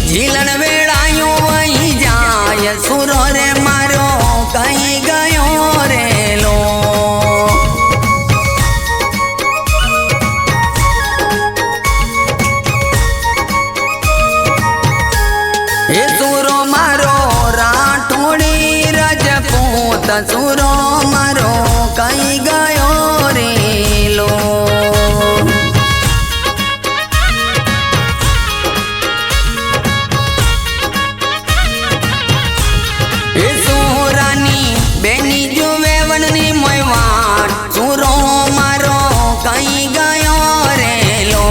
झीलन वेड़ायो वही जाय सुरो रे मारो कहीं गयो रे लो। ये सुरो मारो राठोड़ी रजपूत सुरो मारो कहीं गयो रे लो। बेनी जो वेवनी मोयवान सुरो मारो कहीं गयो रे लो।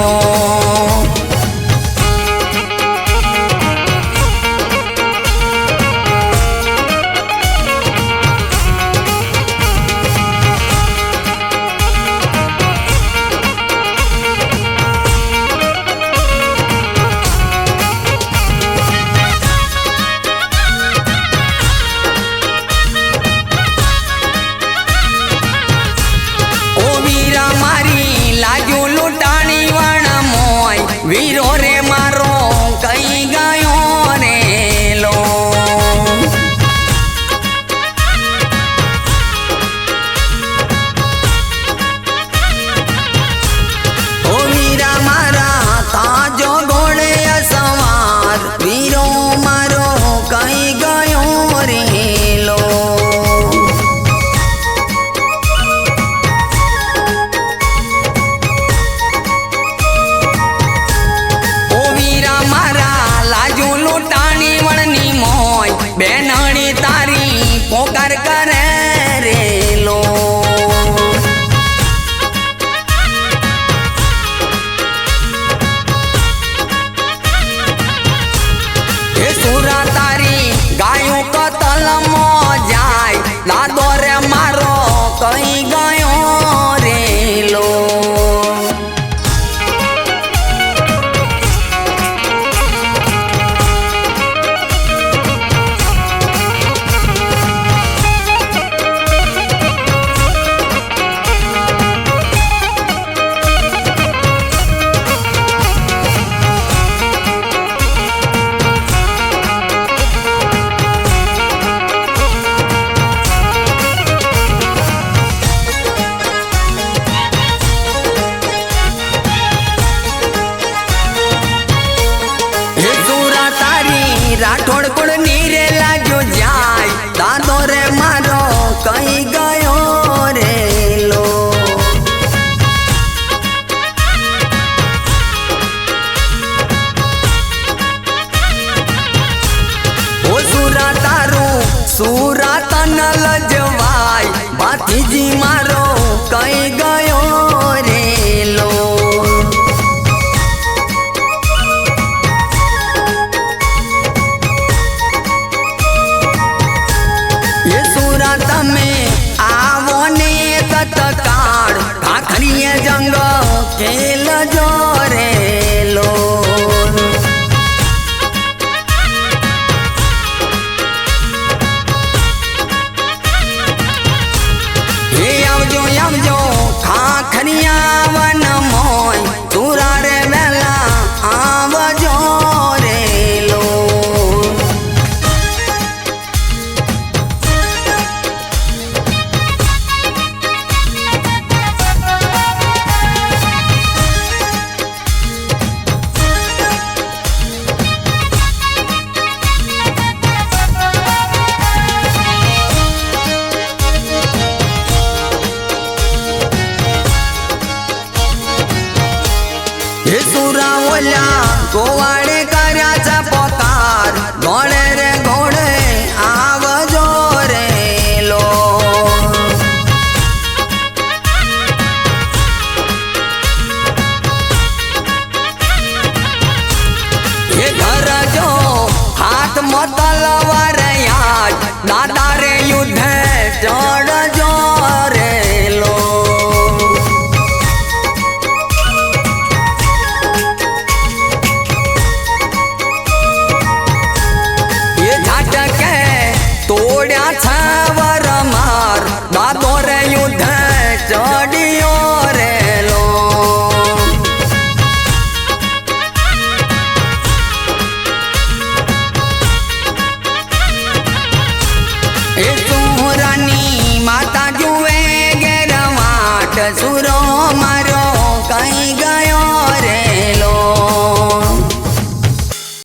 वीरो रे मारो कहीं गयो रे लो। ओ वीरा मारा ताजो घोड़े सवार वीरो मारो कहीं गयो रे लो। बेनड़ी तारी पोकार करे रे लो। ये सुरा तारी गायों को तलमो जाय लादो रे मारो कहीं गयो रे लो। राठौड़ कुड़ नीरे लाजो जाय दादो रे मारो कहीं गयो रे लो। ओ सूरा तारू सूरा तनल जवाय बातीजी मारो कहीं गयो रे लो। तमे आवो ने तत्काल खाखरिए जंग खेल जो रे लो। ये आवजो खाखरिया वन मोय तुरा रे वेला आवजो रे लो। हे सुरा ओल्या गोवाडे कर्याचा पोकार घोडे रे घोडे आवजो रे लो। हे घर जो हाथ मतलवार याद दादा रे युद्ध चढ़ जो रे लो। મોરા